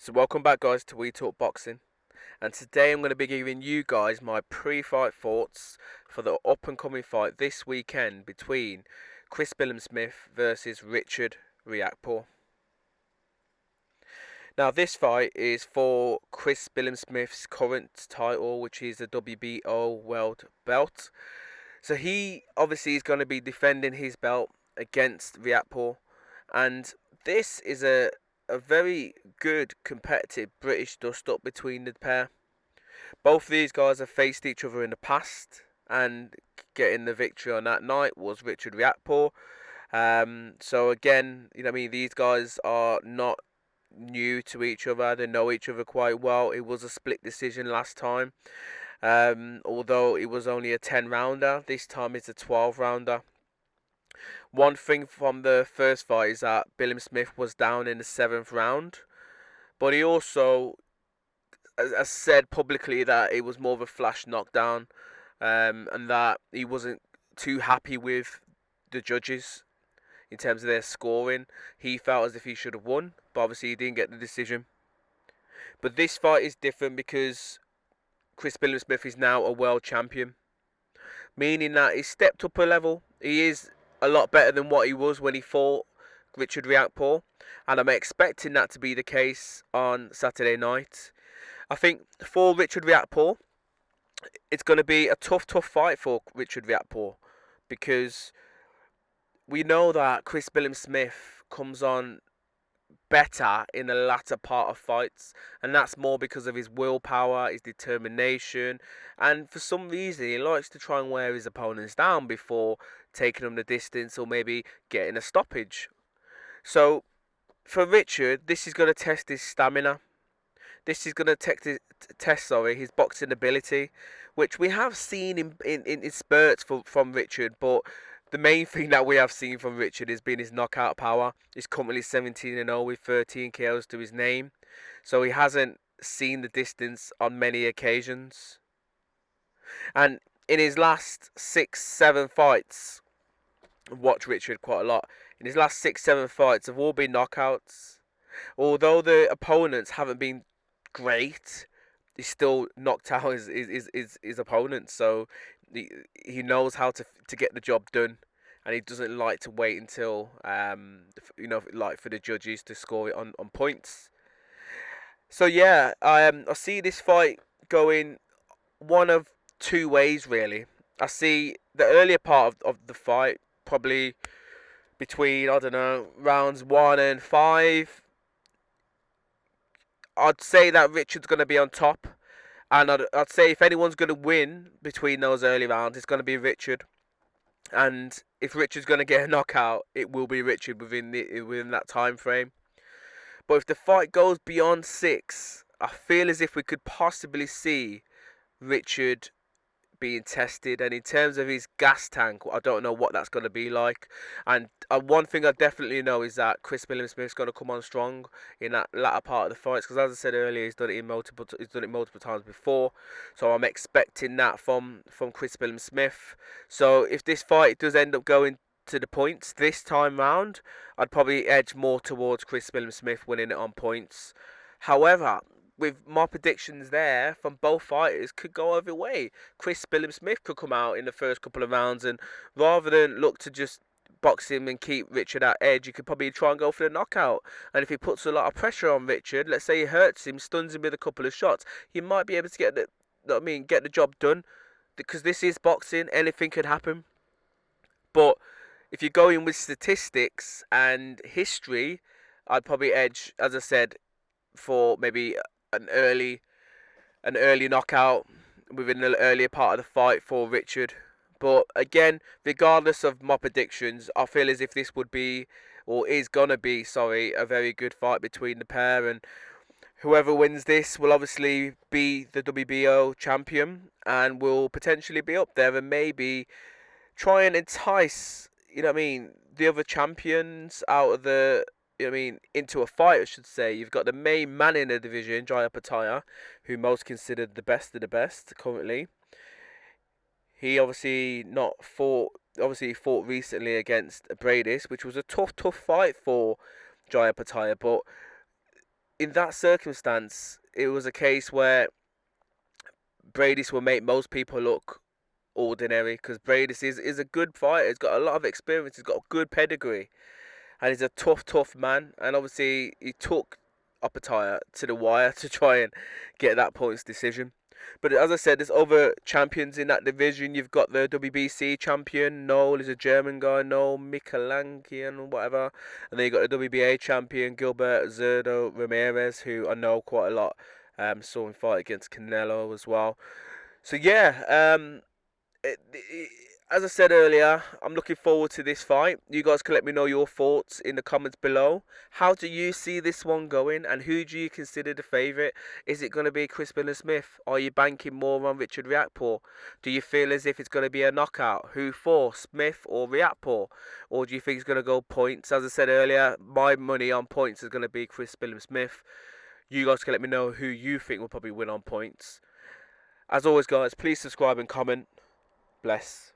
So welcome back guys to We Talk Boxing, and today I'm going to be giving you guys my pre-fight thoughts for the up and coming fight this weekend between Chris Billam-Smith versus Richard Riakporhe. Now this fight is for Chris Billam-Smith's current title, which is the WBO World Belt. So he obviously is going to be defending his belt against Riakporhe, and this is a very good competitive British dust-up between the pair. Both of these guys have faced each other in the past, and getting the victory on that night was Richard Riakporhe. So again, these guys are not new to each other. They know each other quite well. It was a split decision last time. Although it was only a 10-rounder, this time it's a 12-rounder. One thing from the first fight is that Billam-Smith was down in the 7th round, but he also has said publicly that it was more of a flash knockdown, and that he wasn't too happy with the judges in terms of their scoring. He felt as if he should have won, but obviously he didn't get the decision. But this fight is different because Chris Billam-Smith is now a world champion, meaning that he's stepped up a level. He is a lot better than what he was when he fought Richard Riakporhe, and I'm expecting that to be the case on Saturday night. I think for Richard Riakporhe, it's going to be a tough fight for Richard Riakporhe, because we know that Chris Billam-Smith comes on better in the latter part of fights, and that's more because of his willpower, his determination, and for some reason he likes to try and wear his opponents down before taking them the distance or maybe getting a stoppage. So for Richard, this is going to test his stamina. This is going to test his boxing ability, which we have seen in spurts from Richard, but the main thing that we have seen from Richard has been his knockout power. He's currently 17-0 with 13 KOs to his name, so he hasn't seen the distance on many occasions. And in his last 6-7 fights, I've watched Richard quite a lot. In his last 6-7 fights have all been knockouts. Although the opponents haven't been great, he still knocked out his opponents. So he knows how to get the job done, and he doesn't like to wait until like for the judges to score it on points. So yeah, I see this fight going one of two ways really. I see the earlier part of the fight, probably between, I don't know, rounds 1 and 5. I'd say that Richard's going to be on top, and I'd say if anyone's going to win between those early rounds, it's going to be Richard. And if Richard's going to get a knockout, it will be Richard within that time frame. But if the fight goes beyond 6, I feel as if we could possibly see Richard being tested. And in terms of his gas tank, I don't know what that's going to be like. And one thing I definitely know is that Chris Billam-Smith's going to come on strong in that latter part of the fights, because as I said earlier, he's done it multiple times before. So I'm expecting that from Chris Billam-Smith. So if this fight does end up going to the points this time round, I'd probably edge more towards Chris Billam-Smith winning it on points. However, with my predictions there from both fighters, could go either way. Chris Billam-Smith could come out in the first couple of rounds, and rather than look to just box him and keep Richard at edge, you could probably try and go for the knockout. And if he puts a lot of pressure on Richard, let's say he hurts him, stuns him with a couple of shots, he might be able to get the job done. Because this is boxing, anything could happen. But if you're going with statistics and history, I'd probably edge, as I said, for maybe an early knockout within the earlier part of the fight for Richard. But again, regardless of my predictions, I feel as if this would be, or is gonna be, a very good fight between the pair, and whoever wins this will obviously be the WBO champion and will potentially be up there and maybe try and entice, the other champions out of the, into a fight, I should say. You've got the main man in the division, Riakporhe, who most considered the best of the best currently. He obviously fought recently against Bradis, which was a tough fight for Riakporhe, but in that circumstance, it was a case where Bradis will make most people look ordinary, because Bradis is a good fighter. He's got a lot of experience. He's got a good pedigree, and he's a tough man. And obviously, he took Opetaya to the wire to try and get that points decision. But as I said, there's other champions in that division. You've got the WBC champion, Noel is a German guy, Noel Michalankian or whatever. And then you've got the WBA champion, Gilbert Zerdo Ramirez, who I know quite a lot. Saw him fight against Canelo as well. So yeah, as I said earlier, I'm looking forward to this fight. You guys can let me know your thoughts in the comments below. How do you see this one going, and who do you consider the favourite? Is it going to be Chris Billam-Smith? Are you banking more on Richard Riakporhe? Do you feel as if it's going to be a knockout? Who for, Smith or Riakporhe? Or do you think it's going to go points? As I said earlier, my money on points is going to be Chris Billam-Smith. You guys can let me know who you think will probably win on points. As always, guys, please subscribe and comment. Bless.